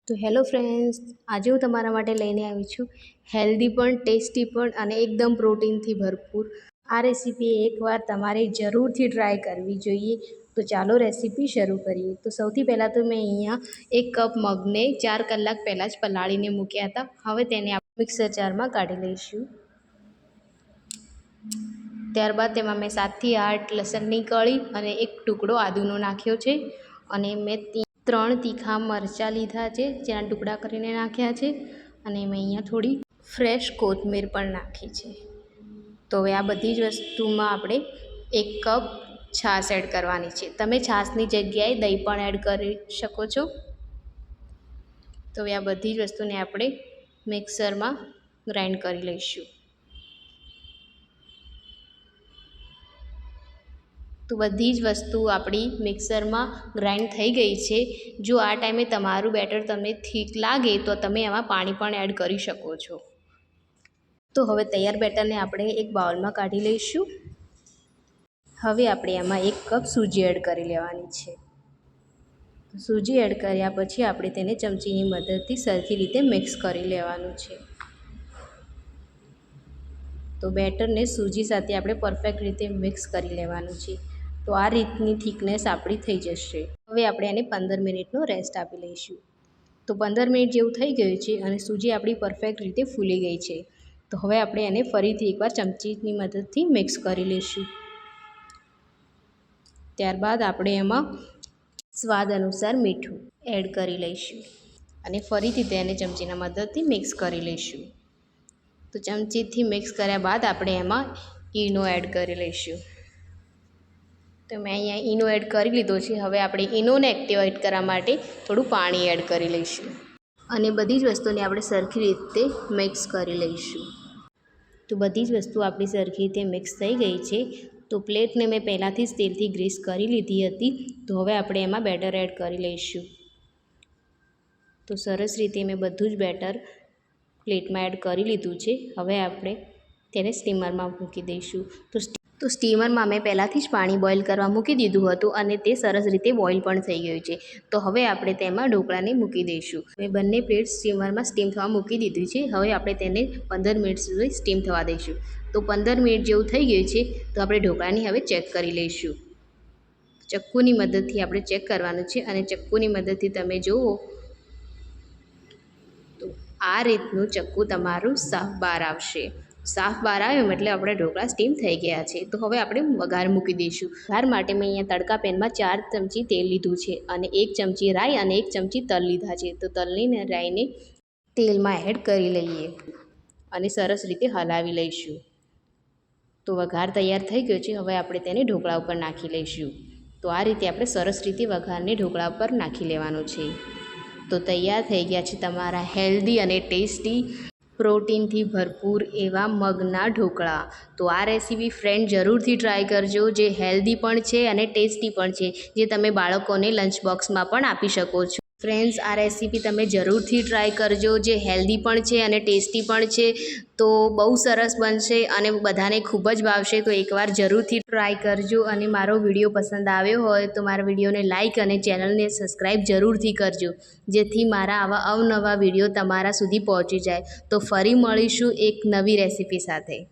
તો hello friends, આજે હું તમારા માટે લઈને આવી છું હેલ્ધી પણ ટેસ્ટી પણ અને એકદમ પ્રોટીનથી ભરપૂર આ રેસીપી એકવાર તમારે જરૂરથી ટ્રાય કરવી જોઈએ. તો ચાલો રેસીપી શરૂ કરીએ. તો સૌથી પહેલાં તો મેં અહીંયા 1 કપ મગને 4 કલાક પહેલાં જ પલાળીને મૂક્યા હતા. હવે તેને આપણે મિક્સર જારમાં કાઢી લઈશું. ત્યારબાદ તેમાં મેં 7થી 8 લસણની કળી અને 1 ટુકડો આદુનો નાખ્યો છે અને મેં 3 તીખા મરચાં લીધા છે જેના ટુકડા કરીને નાખ્યા છે અને મેં અહીંયા થોડી ફ્રેશ કોથમીર પણ નાખી છે. તો હવે આ બધી જ વસ્તુમાં આપણે 1 કપ છાશ એડ કરવાની છે. તમે છાશની જગ્યાએ દહીં પણ એડ કરી શકો છો. તો હવે આ બધી જ વસ્તુને આપણે મિક્સરમાં ગ્રાઇન્ડ કરી લઈશું. તો બધી જ વસ્તુ આપણી મિક્સરમાં ગ્રાઇન્ડ થઈ ગઈ છે. જો આ ટાઈમે તમારું બેટર તમને થીક લાગે તો તમે એમાં પાણી પણ એડ કરી શકો છો. તો હવે તૈયાર બેટરને આપણે એક બાઉલમાં કાઢી લઈશું. હવે આપણે એમાં 1 કપ સૂજી એડ કરી લેવાની છે. સૂજી એડ કર્યા પછી આપણે તેને ચમચીની મદદથી સરખી રીતે મિક્સ કરી લેવાનું છે. તો બેટરને સૂજી સાથે આપણે પરફેક્ટ રીતે મિક્સ કરી લેવાનું છે. તો આ રીતની થિકનેસ આપણી થઈ જશે. હવે આપણે એને 15 મિનિટનો રેસ્ટ આપી લઈશું. તો 15 મિનિટ જેવું થઈ ગયું છે અને સૂજી આપણી પરફેક્ટ રીતે ફૂલી ગઈ છે. તો હવે આપણે એને ફરીથી એકવાર ચમચીની મદદથી મિક્સ કરી લઈશું. ત્યારબાદ આપણે એમાં સ્વાદ અનુસાર મીઠું એડ કરી લઈશું અને ફરીથી તેને ચમચીના મદદથી મિક્સ કરી લઈશું. તો ચમચીથી મિક્સ કર્યા બાદ આપણે એમાં ઈનો એડ કરી લઈશું. તો મેં અહીંયા ઈનો એડ કરી લીધો છે. હવે આપણે ઈનોને એક્ટિવેટ કરવા માટે થોડું પાણી એડ કરી લઈશું અને બધી જ વસ્તુને આપણે સરખી રીતે મિક્સ કરી લઈશું. તો બધી જ વસ્તુ આપણી સરખી રીતે મિક્સ થઈ ગઈ છે. તો પ્લેટને મેં પહેલાંથી જ તેલથી ગ્રીસ કરી લીધી હતી. તો હવે આપણે એમાં બેટર એડ કરી લઈશું. તો સરસ રીતે મેં બધું જ બેટર પ્લેટમાં એડ કરી લીધું છે. હવે આપણે તેને સ્ટીમરમાં મૂકી દઈશું. તો સ્ટીમરમાં મેં પહેલાંથી જ પાણી બોઇલ કરવા મૂકી દીધું હતું અને તે સરસ રીતે બોઇલ પણ થઈ ગયું છે. તો હવે આપણે તેમાં ઢોકળાને મૂકી દઈશું. મેં બંને પ્લેટ સ્ટીમરમાં સ્ટીમ થવા મૂકી દીધી છે. હવે આપણે તેને 15 મિનિટ સુધી સ્ટીમ થવા દઈશું. તો 15 મિનિટ જેવું થઈ ગયું છે. તો આપણે ઢોકળાની હવે ચેક કરી લઈશું. ચક્કુની મદદથી આપણે ચેક કરવાનું છે અને ચક્કુની મદદથી તમે જુઓ તો આ રીતનું ચક્કુ તમારું સાફ બહાર આવશે. સાફ બહાર આવ્યું એટલે આપણે ઢોકળા સ્ટીમ થઈ ગયા છે. તો હવે આપણે વઘાર મૂકી દઈશું. વઘાર માટે મેં અહીંયા તડકા પેનમાં 4 ચમચી તેલ લીધું છે અને 1 ચમચી રાઈ અને 1 ચમચી તલ લીધા છે. તો તલની ને રાઈને તેલમાં એડ કરી લઈએ અને સરસ રીતે હલાવી લઈશું. તો વઘાર તૈયાર થઈ ગયો છે. હવે આપણે તેને ઢોકળા ઉપર નાખી લઈશું. તો આ રીતે આપણે સરસ રીતે વઘારને ઢોકળા ઉપર નાખી લેવાનું છે. તો તૈયાર થઈ ગયા છે તમારા હેલ્ધી અને ટેસ્ટી પ્રોટીનથી ભરપૂર એવા મગના ઢોકળા. તો આ રેસીપી ફ્રેન્ડ જરૂરથી ટ્રાય કરજો, જે હેલ્ધી પણ છે અને ટેસ્ટી પણ છે, જે તમે બાળકોને લંચ બોક્સમાં પણ આપી શકો છો. ફ્રેન્ડ્સ, આ રેસીપી તમે જરૂરથી ટ્રાય કરજો, જે હેલ્ધી પણ છે અને ટેસ્ટી પણ છે. તો બહુ સરસ બનશે અને બધાને ખૂબ જ ભાવશે. તો એકવાર જરૂરથી ટ્રાય કરજો અને મારો વિડીયો પસંદ આવ્યો હોય તો મારા વિડીયોને લાઇક અને ચેનલને સબસ્ક્રાઈબ જરૂરથી કરજો, જેથી મારા આવા અવનવા વિડીયો તમારા સુધી પહોંચી જાય. તો ફરી મળીશું એક નવી રેસીપી સાથે.